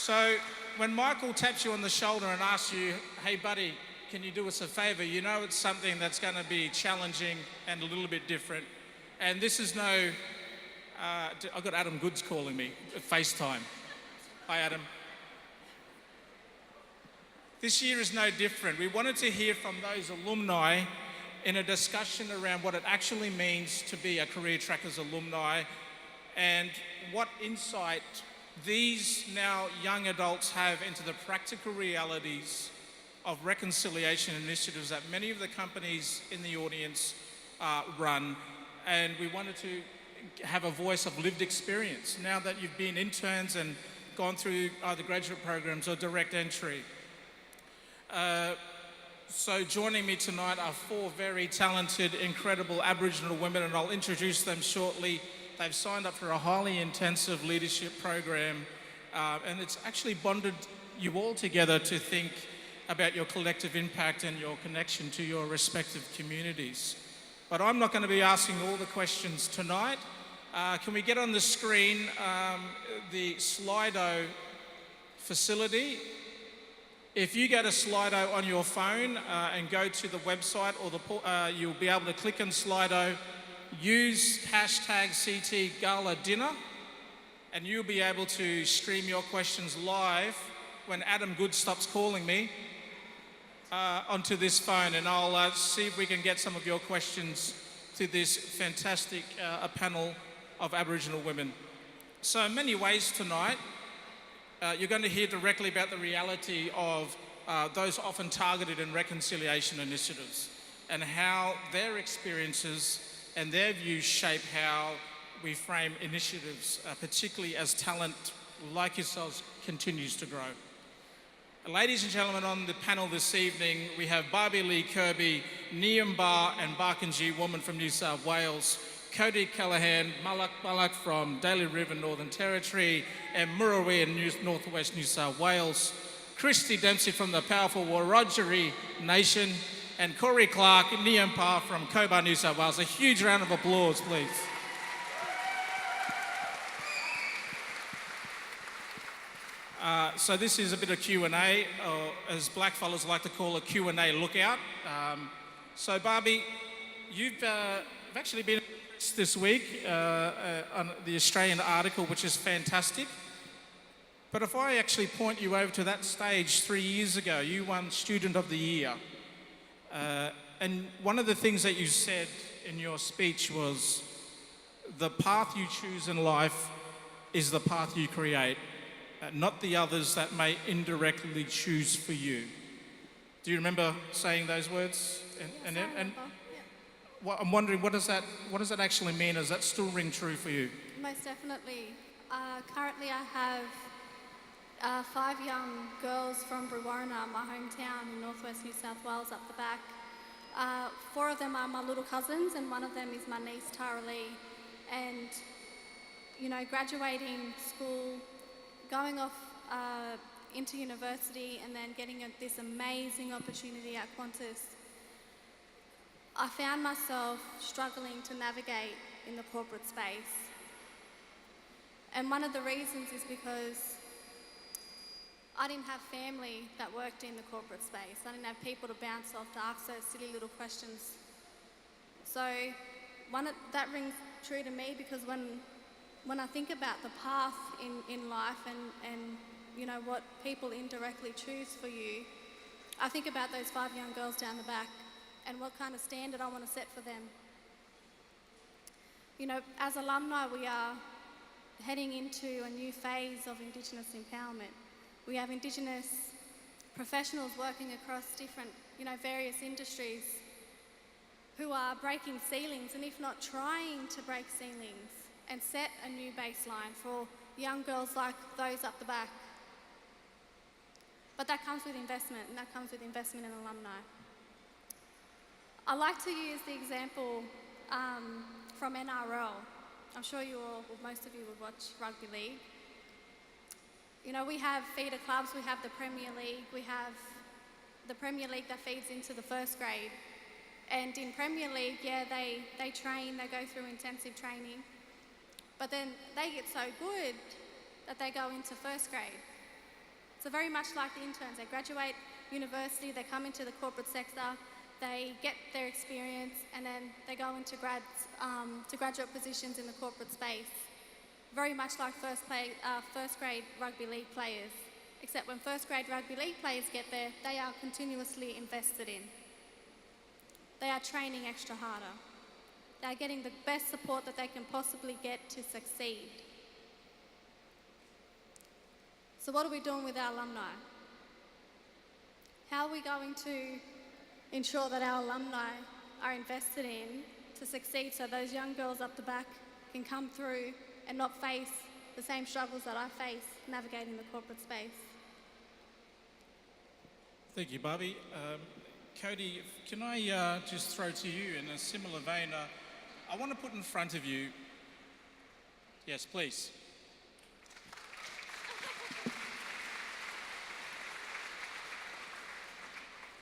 So when Michael taps you on the shoulder and asks you, hey buddy, can you do us a favour? You know it's something that's going to be challenging and a little bit different. And this is no, I've got Adam Goods calling me, FaceTime. Hi Adam. This year is no different. We wanted to hear from those alumni in a discussion around what it actually means to be a CareerTrackers alumni and what insight these now young adults have into the practical realities of reconciliation initiatives that many of the companies in the audience run. And we wanted to have a voice of lived experience now that you've been interns and gone through either graduate programs or direct entry. So joining me tonight are four very talented, incredible Aboriginal women, and I'll introduce them shortly. They've signed up for a highly intensive leadership program, and it's actually bonded you all together to think about your collective impact and your connection to your respective communities. But I'm not going to be asking all the questions tonight. Can we get on the screen the Slido facility? If you go to Slido on your phone and go to the website, or you'll be able to click on Slido, use hashtag CT Gala Dinner, and you'll be able to stream your questions live when Adam Good stops calling me onto this phone, and I'll see if we can get some of your questions to this fantastic panel of Aboriginal women. So in many ways tonight, you're going to hear directly about the reality of those often targeted in reconciliation initiatives and how their experiences and their views shape how we frame initiatives, particularly as talent like yourselves continues to grow. Ladies and gentlemen, on the panel this evening, we have Barbie Lee Kirby, Niambar and Barkindji woman from New South Wales, Cody Callaghan, Malak from Daly River, Northern Territory, and Murray in Northwest New South Wales, Christy Dempsey from the powerful Wiradjuri Nation, and Corey Clark, Niambar from Cobar, New South Wales. A huge round of applause, please. So this is a bit of Q&A, or as blackfellas like to call a Q&A lookout. So Barbie, you've actually been this week on the Australian article, which is fantastic. But if I actually point you over to that stage 3 years ago, you won Student of the Year. And one of the things that you said in your speech was, the path you choose in life is the path you create, not the others that may indirectly choose for you. Do you remember saying those words? Well, I'm wondering, what does that actually mean? Does that still ring true for you? Most definitely. Currently I have 5 young girls from Brewarrina, my hometown in northwest New South Wales, up the back. 4 of them are my little cousins, and 1 of them is my niece Tara Lee. And, you know, graduating school, going off into university, and then getting this amazing opportunity at Qantas, I found myself struggling to navigate in the corporate space. And one of the reasons is because I didn't have family that worked in the corporate space. I didn't have people to bounce off to ask those silly little questions. So that rings true to me, because when I think about the path in life and you know what people indirectly choose for you, I think about those 5 young girls down the back and what kind of standard I want to set for them. You know, as alumni, we are heading into a new phase of Indigenous empowerment. We have Indigenous professionals working across different, you know, various industries who are breaking ceilings, and if not trying to break ceilings and set a new baseline for young girls like those up the back. But that comes with investment, and that comes with investment in alumni. I like to use the example from NRL. I'm sure you all, well, most of you would watch rugby league. You know, we have feeder clubs, we have the Premier League, we have the Premier League that feeds into the first grade. And in Premier League, yeah, they train, they go through intensive training, but then they get so good that they go into first grade. So very much like the interns, they graduate university, they come into the corporate sector, they get their experience, and then they go into to graduate positions in the corporate space. Very much like first grade rugby league players, except when first grade rugby league players get there, they are continuously invested in. They are training extra harder. They are getting the best support that they can possibly get to succeed. So what are we doing with our alumni? How are we going to ensure that our alumni are invested in to succeed so those young girls up the back can come through and not face the same struggles that I face navigating the corporate space? Thank you, Barbie. Cody, can I just throw to you in a similar vein? I want to put in front of you, yes, please.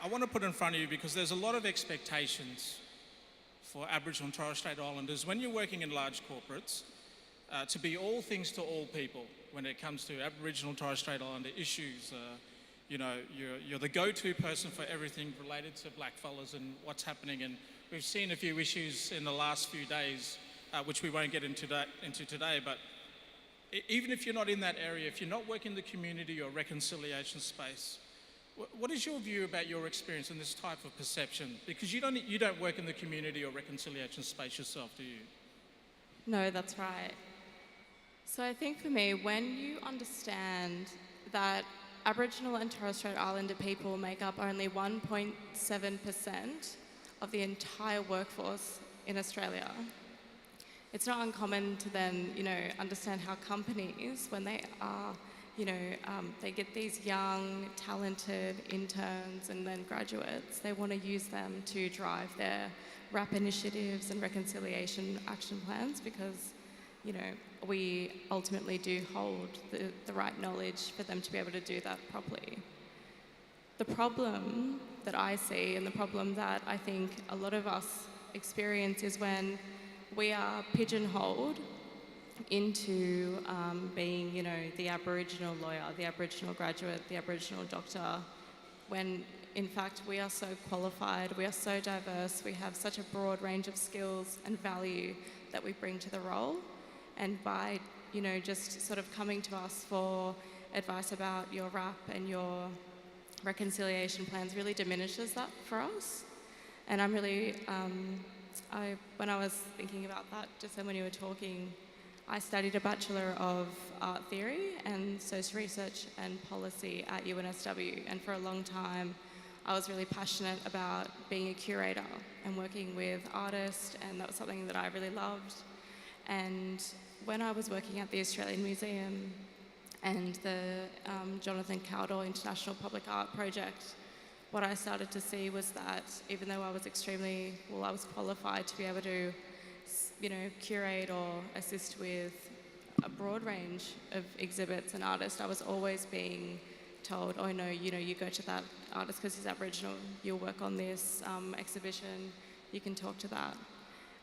I want to put in front of you because there's a lot of expectations for Aboriginal and Torres Strait Islanders when you're working in large corporates to be all things to all people when it comes to Aboriginal and Torres Strait Islander issues. You know, you're the go-to person for everything related to blackfellas and what's happening. And we've seen a few issues in the last few days, which we won't get into today. But even if you're not in that area, if you're not working in the community or reconciliation space, what is your view about your experience in this type of perception? Because you don't work in the community or reconciliation space yourself, do you? No, that's right. So I think for me, when you understand that Aboriginal and Torres Strait Islander people make up only 1.7% of the entire workforce in Australia, it's not uncommon to then, understand how companies, when they are, they get these young, talented interns and then graduates, they want to use them to drive their RAP initiatives and reconciliation action plans because, we ultimately do hold the right knowledge for them to be able to do that properly. The problem that I see and the problem that I think a lot of us experience is when we are pigeonholed into being, the Aboriginal lawyer, the Aboriginal graduate, the Aboriginal doctor, when in fact we are so qualified, we are so diverse, we have such a broad range of skills and value that we bring to the role. And by, just sort of coming to us for advice about your RAP and your reconciliation plans really diminishes that for us. And I'm really, when I was thinking about that, just then when you were talking, I studied a Bachelor of Art Theory and Social Research and Policy at UNSW, and for a long time I was really passionate about being a curator and working with artists, and that was something that I really loved. And when I was working at the Australian Museum and the Jonathan Cowdell International Public Art Project, what I started to see was that even though I was I was qualified to be able to curate or assist with a broad range of exhibits and artists, I was always being told, oh no, you go to that artist because he's Aboriginal, you'll work on this exhibition, you can talk to that.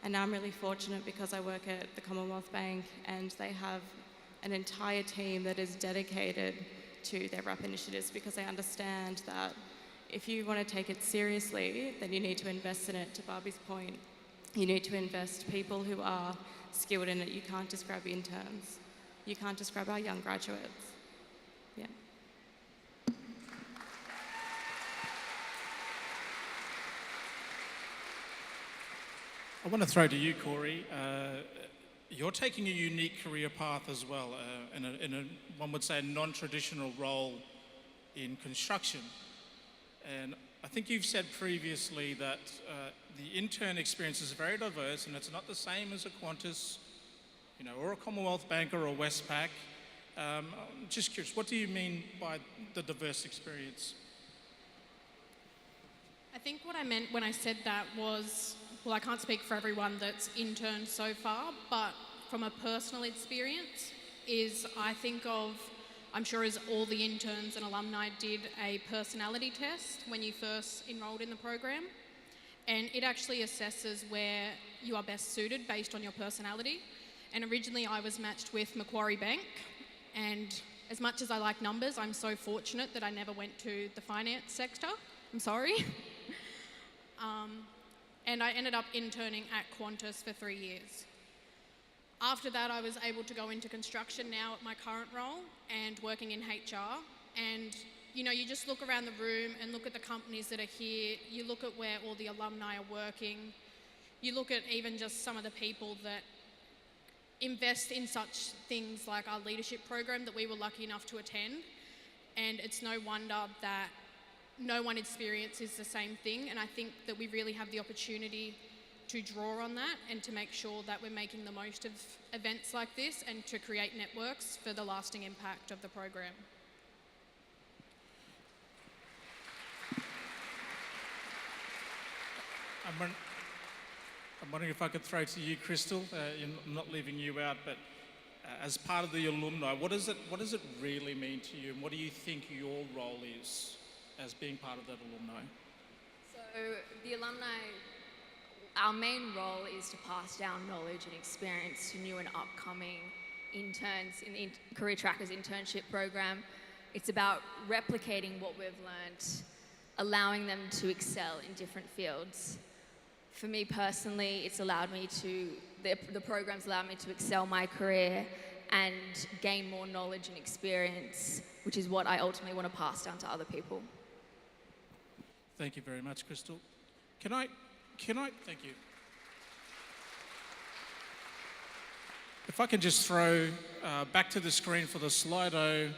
And now I'm really fortunate because I work at the Commonwealth Bank and they have an entire team that is dedicated to their RAP initiatives because they understand that if you want to take it seriously, then you need to invest in it. To Barbie's point, you need to invest people who are skilled in it. You can't just grab interns. You can't just grab our young graduates. Yeah. I want to throw to you, Corey. You're taking a unique career path as well, in a one would say, a non-traditional role in construction. And I think you've said previously that the intern experience is very diverse and it's not the same as a Qantas, or a Commonwealth banker or Westpac. I'm just curious, what do you mean by the diverse experience? I think what I meant when I said that was, well, I can't speak for everyone that's interned so far, but from a personal experience I think of, I'm sure as all the interns and alumni did, a personality test when you first enrolled in the program. And it actually assesses where you are best suited based on your personality. And originally I was matched with Macquarie Bank, and as much as I like numbers, I'm so fortunate that I never went to the finance sector. I'm sorry. And I ended up interning at Qantas for 3 years. After that, I was able to go into construction now at my current role and working in HR. And you know, you just look around the room and look at the companies that are here. You look at where all the alumni are working. You look at even just some of the people that invest in such things like our leadership program that we were lucky enough to attend. And it's no wonder that no one experiences the same thing. And I think that we really have the opportunity to draw on that and to make sure that we're making the most of events like this and to create networks for the lasting impact of the program. I'm wondering if I could throw to you, Crystal. I'm not leaving you out, but as part of the alumni, what does it really mean to you, and what do you think your role is as being part of that alumni? So the alumni, our main role is to pass down knowledge and experience to new and upcoming interns in the CareerTrackers internship program. It's about replicating what we've learned, allowing them to excel in different fields. For me personally, it's allowed me to, the program's allowed me to excel my career and gain more knowledge and experience, which is what I ultimately want to pass down to other people. Thank you very much, Crystal. Can I, thank you. If I can just throw back to the screen for the Slido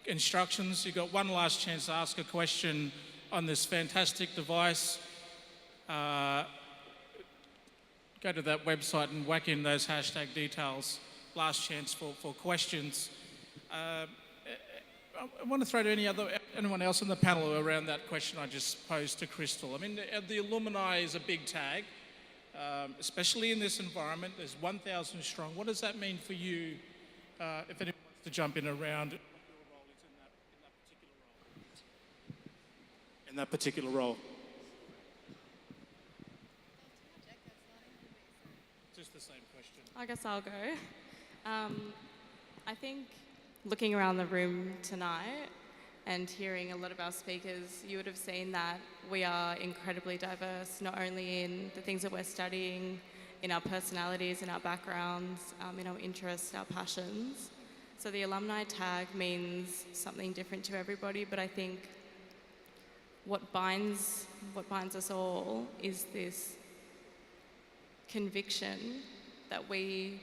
instructions. You've got one last chance to ask a question on this fantastic device. Go to that website and whack in those hashtag details. Last chance for questions. I want to throw to anyone else on the panel around that question I just posed to Crystal. I mean, the alumni is a big tag, especially in this environment. There's 1,000 strong. What does that mean for you, if anyone wants to jump in around what your role is in that particular role? Just the same question. I guess I'll go. I think looking around the room tonight and hearing a lot of our speakers, you would have seen that we are incredibly diverse, not only in the things that we're studying, in our personalities, in our backgrounds, in our interests, our passions. So the alumni tag means something different to everybody, but I think what binds us all is this conviction that we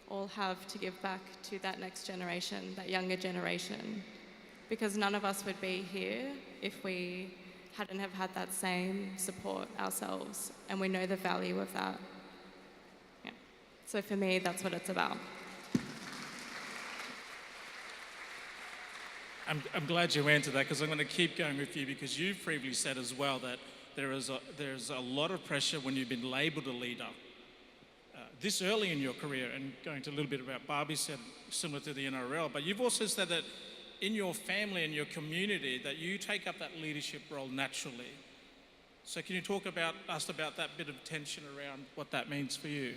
all have to give back to that next generation, that younger generation, because none of us would be here if we hadn't have had that same support ourselves, and we know the value of that. Yeah. So for me, that's what it's about. I'm glad you answered that, because I'm going to keep going with you, because you've previously said as well that there's a lot of pressure when you've been labelled a leader this early in your career, and going to a little bit about Barbie said, similar to the NRL, but you've also said that in your family and your community that you take up that leadership role naturally. So can you talk about that bit of tension around what that means for you?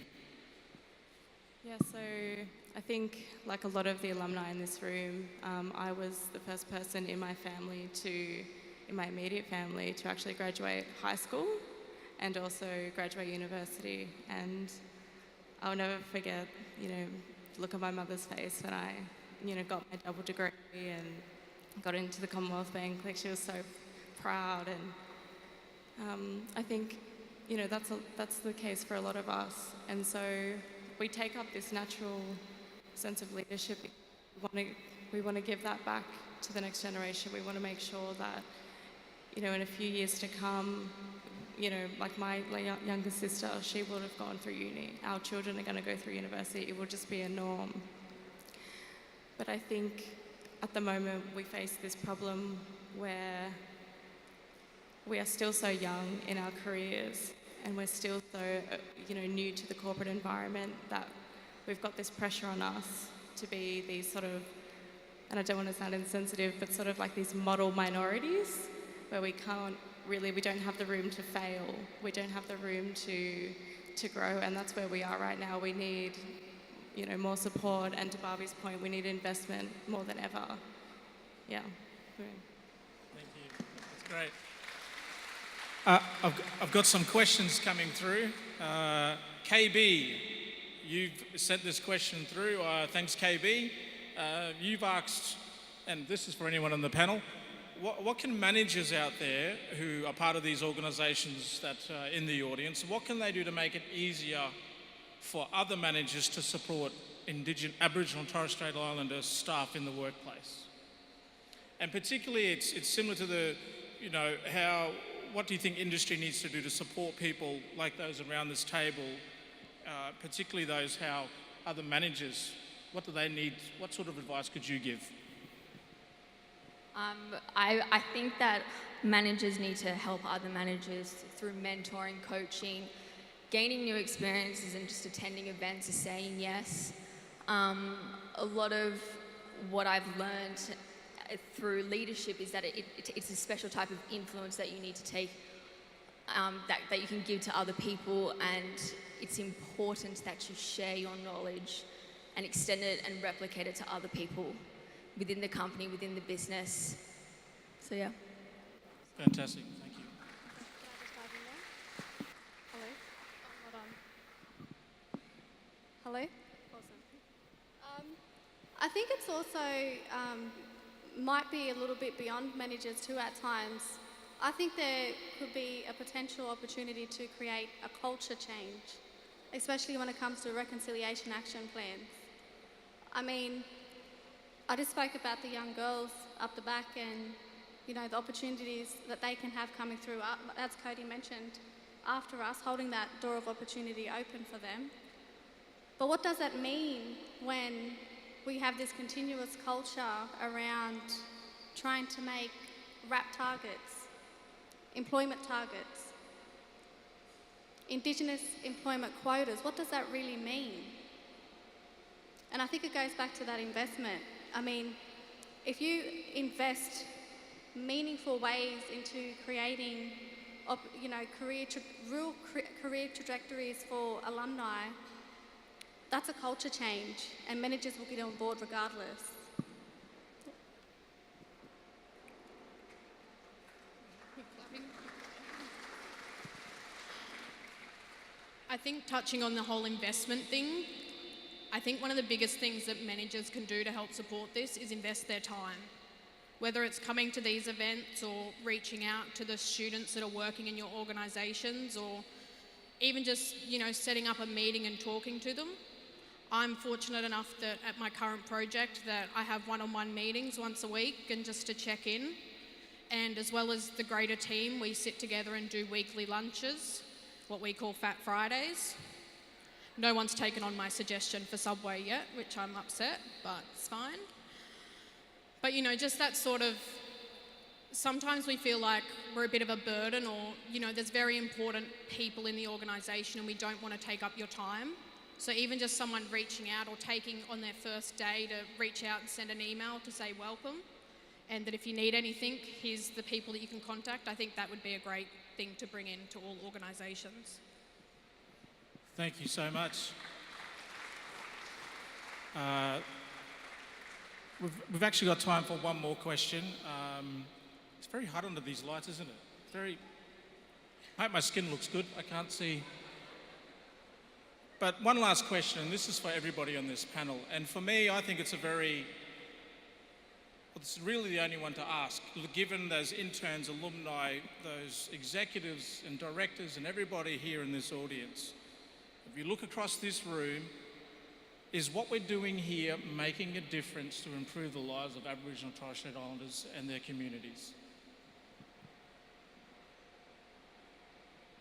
Yeah, so I think like a lot of the alumni in this room, I was the first person in my family in my immediate family to actually graduate high school and also graduate university. And I'll never forget, the look on my mother's face when I, got my double degree and got into the Commonwealth Bank. Like, she was so proud, and I think, that's the case for a lot of us. And so we take up this natural sense of leadership. We want to give that back to the next generation. We want to make sure that, in a few years to come, like my younger sister, she will have gone through uni. Our children are going to go through university. It will just be a norm. But I think at the moment we face this problem where we are still so young in our careers, and we're still so, new to the corporate environment, that we've got this pressure on us to be these sort of, and I don't want to sound insensitive, but sort of like these model minorities where we don't have the room to fail. We don't have the room to grow, and that's where we are right now. We need more support, and to Barbie's point, we need investment more than ever. Yeah. Thank you. That's great. I've got some questions coming through. KB, you've sent this question through. Thanks, KB. You've asked, and this is for anyone on the panel, what can managers out there who are part of these organisations that are in the audience, what can they do to make it easier for other managers to support Aboriginal and Torres Strait Islander staff in the workplace? And particularly, it's similar to the, what do you think industry needs to do to support people like those around this table, particularly those how other managers, what do they need? What sort of advice could you give? I think that managers need to help other managers through mentoring, coaching, gaining new experiences, and just attending events and saying yes. A lot of what I've learned through leadership is that it's a special type of influence that you need to take, that you can give to other people, and it's important that you share your knowledge and extend it and replicate it to other people within the company, within the business. So yeah. Fantastic, thank you. Hello? Hold on. Hello? Awesome. I think it's also might be a little bit beyond managers too at times. I think there could be a potential opportunity to create a culture change, especially when it comes to reconciliation action plans. I mean, I just spoke about the young girls up the back and, the opportunities that they can have coming through, as Cody mentioned, after us, holding that door of opportunity open for them. But what does that mean when we have this continuous culture around trying to make RAP targets, employment targets, Indigenous employment quotas? What does that really mean? And I think it goes back to that investment. I mean, if you invest meaningful ways into creating, real career trajectories for alumni, that's a culture change, and managers will get on board regardless. I think touching on the whole investment thing, I think one of the biggest things that managers can do to help support this is invest their time. Whether it's coming to these events or reaching out to the students that are working in your organisations, or even just, setting up a meeting and talking to them. I'm fortunate enough that at my current project that I have one-on-one meetings once a week and just to check in. And as well as the greater team, we sit together and do weekly lunches, what we call Fat Fridays. No one's taken on my suggestion for Subway yet, which I'm upset, but it's fine. But just that sort of, sometimes we feel like we're a bit of a burden, or, there's very important people in the organisation and we don't want to take up your time. So even just someone reaching out or taking on their first day to reach out and send an email to say welcome, and that if you need anything, here's the people that you can contact. I think that would be a great thing to bring in to all organisations. Thank you so much. We've actually got time for one more question. It's very hot under these lights, isn't it? I hope my skin looks good. I can't see. But one last question, and this is for everybody on this panel. And for me, I think it's really the only one to ask, given those interns, alumni, those executives and directors and everybody here in this audience. If you look across this room, is what we're doing here making a difference to improve the lives of Aboriginal and Torres Strait Islanders and their communities?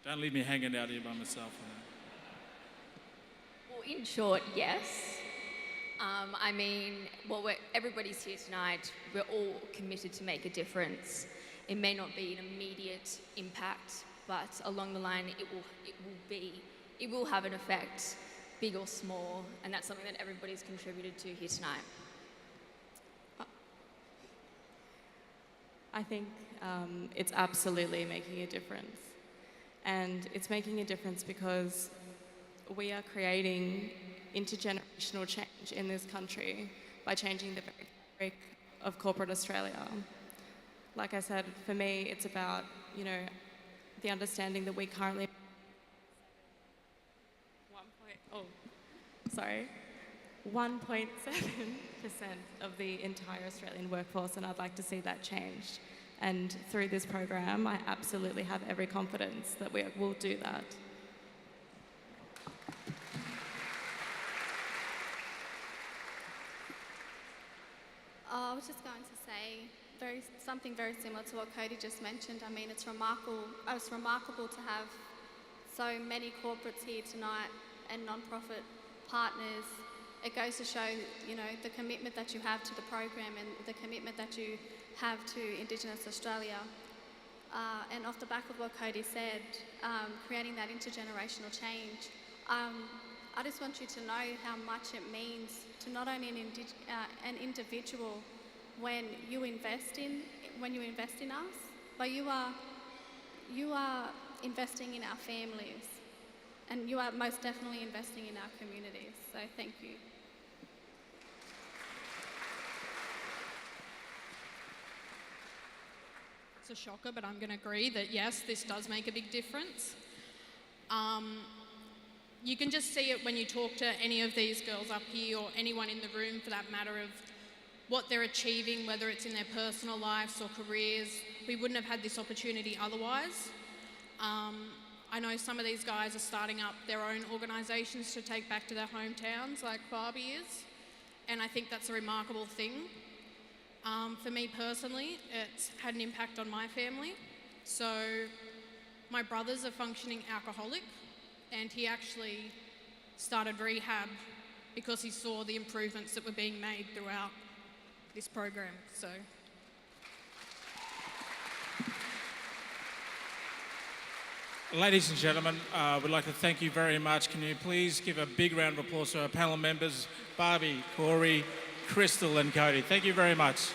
Don't leave me hanging out here by myself. Well, in short, yes. Everybody's here tonight. We're all committed to make a difference. It may not be an immediate impact, but along the line, it will have an effect, big or small, and that's something that everybody's contributed to here tonight. I think it's absolutely making a difference. And it's making a difference because we are creating intergenerational change in this country by changing the very fabric of corporate Australia. Like I said, for me, it's about, the understanding that we currently 1.7% of the entire Australian workforce, and I'd like to see that changed. And through this program, I absolutely have every confidence that we will do that. I was just going to say something very similar to what Cody just mentioned. I mean, it's remarkable to have so many corporates here tonight and non-profit partners. It goes to show, the commitment that you have to the program and the commitment that you have to Indigenous Australia. And off the back of what Cody said, creating that intergenerational change, I just want you to know how much it means to not only an individual when you invest in us, but you are investing in our families, and you are most definitely investing in our communities. So thank you. It's a shocker, but I'm going to agree that yes, this does make a big difference. You can just see it when you talk to any of these girls up here, or anyone in the room for that matter, of what they're achieving, whether it's in their personal lives or careers. We wouldn't have had this opportunity otherwise. I know some of these guys are starting up their own organisations to take back to their hometowns, like Barbie is, and I think that's a remarkable thing. For me personally, it's had an impact on my family. So my brother's a functioning alcoholic, and he actually started rehab because he saw the improvements that were being made throughout this program. So ladies and gentlemen, we'd like to thank you very much. Can you please give a big round of applause to our panel members, Barbie, Corey, Crystal and Cody. Thank you very much.